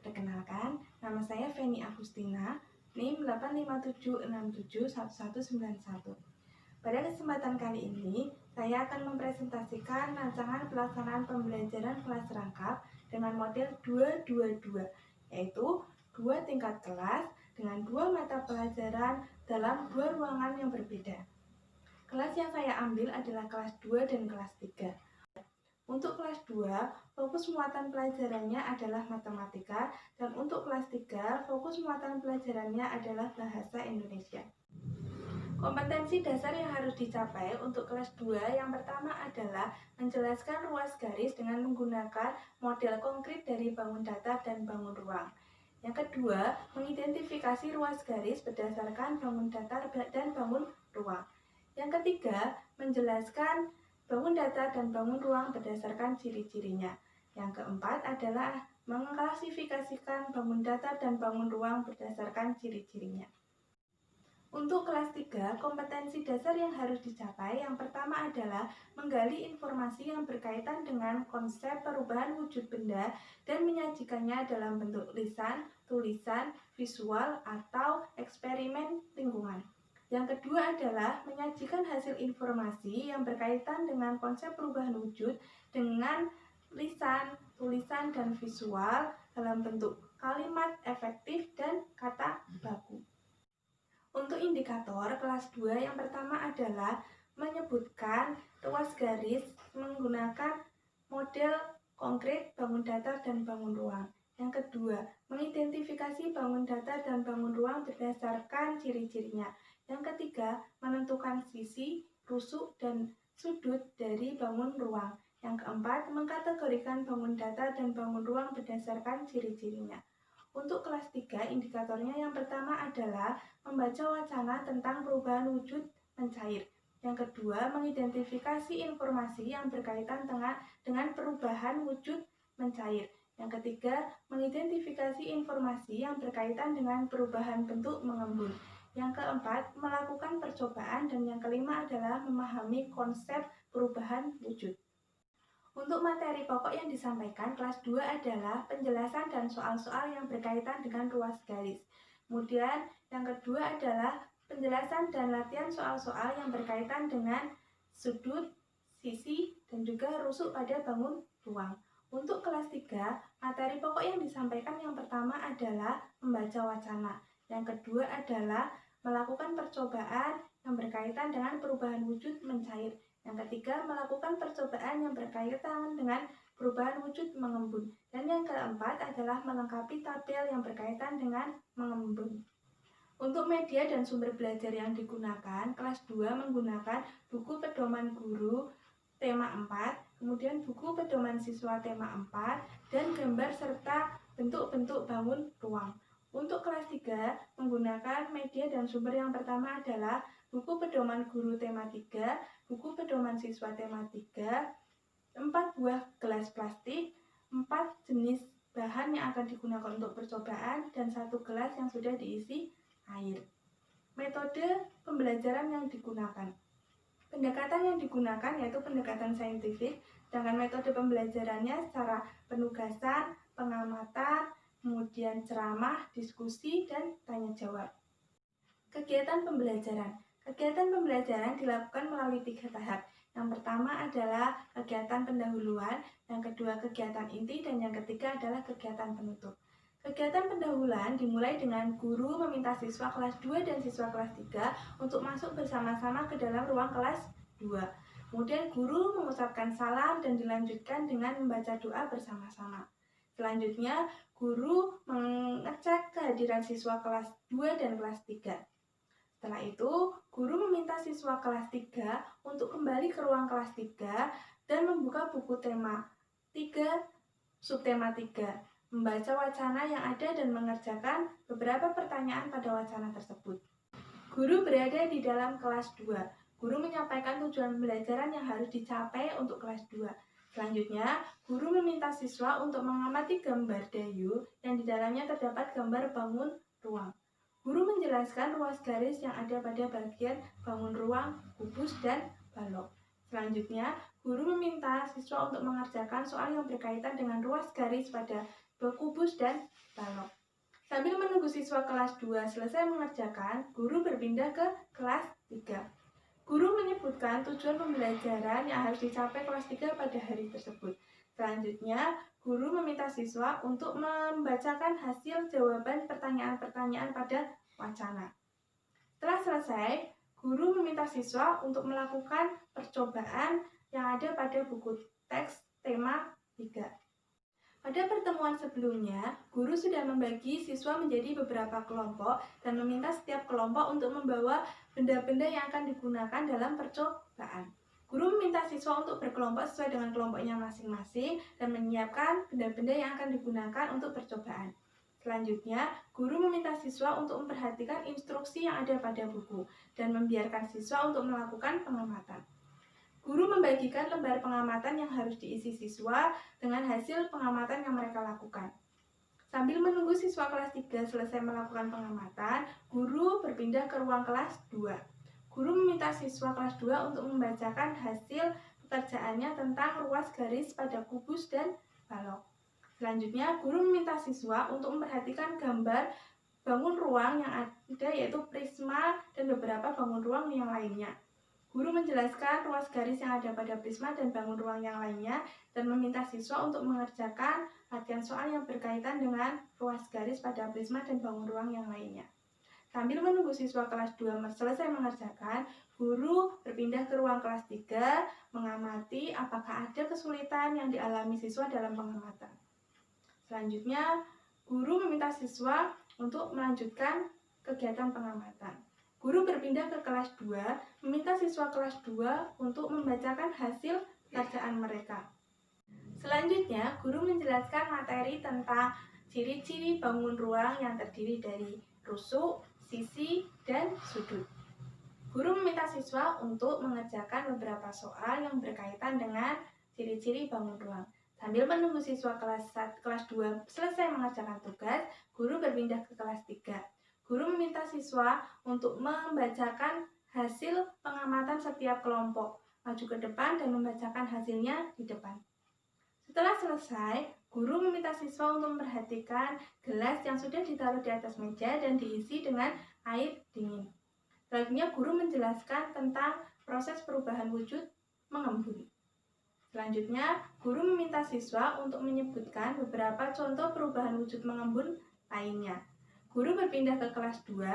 Perkenalkan, nama saya Feni Agustina, NIM 857671191. Pada kesempatan kali ini, saya akan mempresentasikan rancangan pelaksanaan pembelajaran kelas rangkap dengan model 222, yaitu 2 tingkat kelas dengan 2 mata pelajaran dalam 2 ruangan yang berbeda. Kelas yang saya ambil adalah kelas 2 dan kelas 3. Untuk kelas 2, fokus muatan pelajarannya adalah matematika, dan untuk kelas 3, fokus muatan pelajarannya adalah bahasa Indonesia. Kompetensi dasar yang harus dicapai untuk kelas 2 yang pertama adalah menjelaskan ruas garis dengan menggunakan model konkret dari bangun datar dan bangun ruang. Yang kedua, mengidentifikasi ruas garis berdasarkan bangun datar dan bangun ruang. Yang ketiga, menjelaskan bangun datar dan bangun ruang berdasarkan ciri-cirinya. Yang keempat adalah mengklasifikasikan bangun datar dan bangun ruang berdasarkan ciri-cirinya. Untuk kelas 3, kompetensi dasar yang harus dicapai yang pertama adalah menggali informasi yang berkaitan dengan konsep perubahan wujud benda dan menyajikannya dalam bentuk lisan, tulisan, visual, atau eksperimen lingkungan. Yang kedua adalah menyajikan hasil informasi yang berkaitan dengan konsep perubahan wujud dengan lisan, tulisan, dan visual dalam bentuk kalimat efektif dan kata baku. Untuk indikator kelas 2 yang pertama adalah menyebutkan ruas garis menggunakan model konkret bangun datar dan bangun ruang. Yang kedua, mengidentifikasi bangun datar dan bangun ruang berdasarkan ciri-cirinya. Yang ketiga, menentukan sisi, rusuk, dan sudut dari bangun ruang. Yang keempat, mengkategorikan bangun datar dan bangun ruang berdasarkan ciri-cirinya. Untuk kelas 3, indikatornya yang pertama adalah membaca wacana tentang perubahan wujud mencair. Yang kedua, mengidentifikasi informasi yang berkaitan dengan perubahan wujud mencair. Yang ketiga, mengidentifikasi informasi yang berkaitan dengan perubahan bentuk mengembun. Yang keempat, melakukan percobaan, dan yang kelima adalah memahami konsep perubahan wujud. Untuk materi pokok yang disampaikan kelas 2 adalah penjelasan dan soal-soal yang berkaitan dengan ruas garis. Kemudian yang kedua adalah penjelasan dan latihan soal-soal yang berkaitan dengan sudut, sisi, dan juga rusuk pada bangun ruang. Untuk kelas 3, materi pokok yang disampaikan yang pertama adalah membaca wacana. Yang kedua adalah melakukan percobaan yang berkaitan dengan perubahan wujud mencair. Yang ketiga, melakukan percobaan yang berkaitan dengan perubahan wujud mengembun. Dan yang keempat adalah melengkapi tabel yang berkaitan dengan mengembun. Untuk media dan sumber belajar yang digunakan, kelas 2 menggunakan buku pedoman guru tema 4, kemudian buku pedoman siswa tema 4, dan gambar serta bentuk-bentuk bangun ruang. Untuk kelas 3, menggunakan media dan sumber yang pertama adalah buku pedoman guru tema 3, buku pedoman siswa tema 3, 4 buah gelas plastik, 4 jenis bahan yang akan digunakan untuk percobaan, dan 1 gelas yang sudah diisi air. Metode pembelajaran yang digunakan. Pendekatan yang digunakan yaitu pendekatan saintifik, sedangkan metode pembelajarannya secara penugasan, pengamatan, kemudian ceramah, diskusi, dan tanya jawab. Kegiatan pembelajaran. Kegiatan pembelajaran dilakukan melalui 3 tahap. Yang pertama adalah kegiatan pendahuluan, yang kedua kegiatan inti, dan yang ketiga adalah kegiatan penutup. Kegiatan pendahuluan dimulai dengan guru meminta siswa kelas 2 dan siswa kelas 3 untuk masuk bersama-sama ke dalam ruang kelas 2. Kemudian guru mengucapkan salam dan dilanjutkan dengan membaca doa bersama-sama. Selanjutnya, guru mengecek kehadiran siswa kelas 2 dan kelas 3. Setelah itu, guru meminta siswa kelas 3 untuk kembali ke ruang kelas 3 dan membuka buku tema 3, subtema 3, membaca wacana yang ada dan mengerjakan beberapa pertanyaan pada wacana tersebut. Guru berada di dalam kelas 2. Guru menyampaikan tujuan pembelajaran yang harus dicapai untuk kelas 2. Selanjutnya, guru meminta siswa untuk mengamati gambar dayu yang di dalamnya terdapat gambar bangun ruang. Guru menjelaskan ruas garis yang ada pada bagian bangun ruang, kubus, dan balok. Selanjutnya, guru meminta siswa untuk mengerjakan soal yang berkaitan dengan ruas garis pada kubus, dan balok. Sambil menunggu siswa kelas 2 selesai mengerjakan, guru berpindah ke kelas 3. Guru menyebutkan tujuan pembelajaran yang harus dicapai kelas 3 pada hari tersebut. Selanjutnya, guru meminta siswa untuk membacakan hasil jawaban pertanyaan-pertanyaan pada wacana. Setelah selesai, guru meminta siswa untuk melakukan percobaan yang ada pada buku teks tema 3. Pada pertemuan sebelumnya, guru sudah membagi siswa menjadi beberapa kelompok dan meminta setiap kelompok untuk membawa benda-benda yang akan digunakan dalam percobaan. Guru meminta siswa untuk berkelompok sesuai dengan kelompoknya masing-masing dan menyiapkan benda-benda yang akan digunakan untuk percobaan. Selanjutnya, guru meminta siswa untuk memperhatikan instruksi yang ada pada buku dan membiarkan siswa untuk melakukan pengamatan. Guru membagikan lembar pengamatan yang harus diisi siswa dengan hasil pengamatan yang mereka lakukan. Sambil menunggu siswa kelas 3 selesai melakukan pengamatan, guru berpindah ke ruang kelas 2. Guru meminta siswa kelas 2 untuk membacakan hasil pekerjaannya tentang ruas garis pada kubus dan balok. Selanjutnya, guru meminta siswa untuk memperhatikan gambar bangun ruang yang ada, yaitu prisma dan beberapa bangun ruang yang lainnya. Guru menjelaskan ruas garis yang ada pada prisma dan bangun ruang yang lainnya dan meminta siswa untuk mengerjakan latihan soal yang berkaitan dengan ruas garis pada prisma dan bangun ruang yang lainnya. Sambil menunggu siswa kelas 2 selesai mengerjakan, guru berpindah ke ruang kelas 3 mengamati apakah ada kesulitan yang dialami siswa dalam pengamatan. Selanjutnya, guru meminta siswa untuk melanjutkan kegiatan pengamatan. Guru berpindah ke kelas 2, meminta siswa kelas 2 untuk membacakan hasil pekerjaan mereka. Selanjutnya, guru menjelaskan materi tentang ciri-ciri bangun ruang yang terdiri dari rusuk, sisi, dan sudut. Guru meminta siswa untuk mengerjakan beberapa soal yang berkaitan dengan ciri-ciri bangun ruang. Sambil menunggu siswa kelas 2 selesai mengerjakan tugas, guru berpindah ke kelas 3. Guru meminta siswa untuk membacakan hasil pengamatan setiap kelompok, maju ke depan dan membacakan hasilnya di depan. Setelah selesai, guru meminta siswa untuk memperhatikan gelas yang sudah ditaruh di atas meja dan diisi dengan air dingin. Selanjutnya, guru menjelaskan tentang proses perubahan wujud mengembun. Selanjutnya, guru meminta siswa untuk menyebutkan beberapa contoh perubahan wujud mengembun lainnya. Guru berpindah ke kelas 2.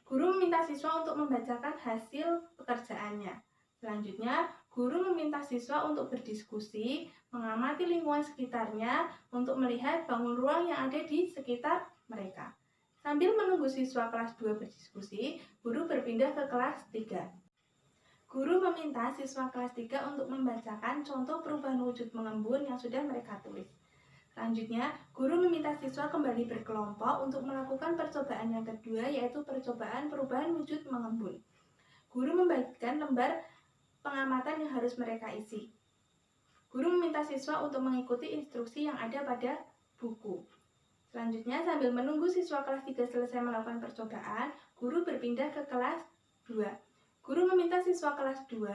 Guru meminta siswa untuk membacakan hasil pekerjaannya. Selanjutnya, guru meminta siswa untuk berdiskusi, mengamati lingkungan sekitarnya untuk melihat bangun ruang yang ada di sekitar mereka. Sambil menunggu siswa kelas 2 berdiskusi, guru berpindah ke kelas 3. Guru meminta siswa kelas 3 untuk membacakan contoh perubahan wujud mengembun yang sudah mereka tulis. Selanjutnya, guru meminta siswa kembali berkelompok untuk melakukan percobaan yang kedua, yaitu percobaan perubahan wujud mengembun. Guru membagikan lembar pengamatan yang harus mereka isi. Guru meminta siswa untuk mengikuti instruksi yang ada pada buku. Selanjutnya, sambil menunggu siswa kelas 3 selesai melakukan percobaan, guru berpindah ke kelas 2. Guru meminta siswa kelas 2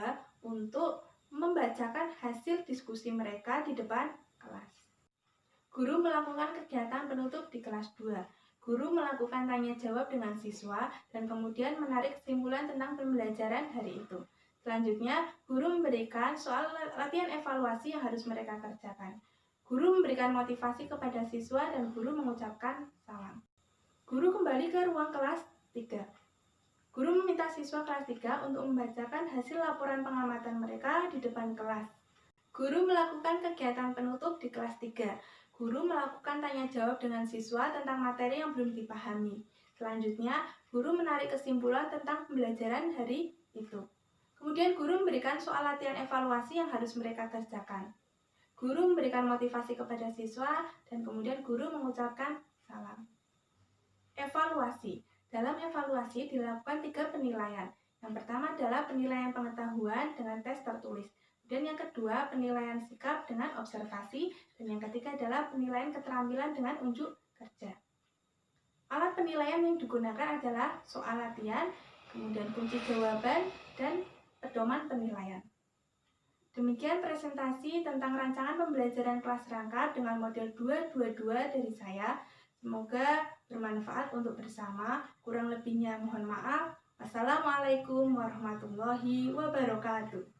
untuk membacakan hasil diskusi mereka di depan kelas. Guru melakukan kegiatan penutup di kelas 2. Guru melakukan tanya jawab dengan siswa dan kemudian menarik kesimpulan tentang pembelajaran hari itu. Selanjutnya, guru memberikan soal latihan evaluasi yang harus mereka kerjakan. Guru memberikan motivasi kepada siswa dan guru mengucapkan salam. Guru kembali ke ruang kelas 3. Guru meminta siswa kelas 3 untuk membacakan hasil laporan pengamatan mereka di depan kelas. Guru melakukan kegiatan penutup di kelas 3. Guru melakukan tanya jawab dengan siswa tentang materi yang belum dipahami. Selanjutnya, guru menarik kesimpulan tentang pembelajaran hari itu. Kemudian guru memberikan soal latihan evaluasi yang harus mereka kerjakan. Guru memberikan motivasi kepada siswa dan kemudian guru mengucapkan salam. Evaluasi. Dalam evaluasi dilakukan 3 penilaian. Yang pertama adalah penilaian pengetahuan dengan tes tertulis. Dan yang kedua penilaian sikap dengan observasi. Dan yang ketiga adalah penilaian keterampilan dengan unjuk kerja. Alat penilaian yang digunakan adalah soal latihan, kemudian kunci jawaban, dan pedoman penilaian. Demikian presentasi tentang rancangan pembelajaran kelas rangkap dengan model 222 dari saya. Semoga bermanfaat untuk bersama. Kurang lebihnya mohon maaf. Wassalamualaikum warahmatullahi wabarakatuh.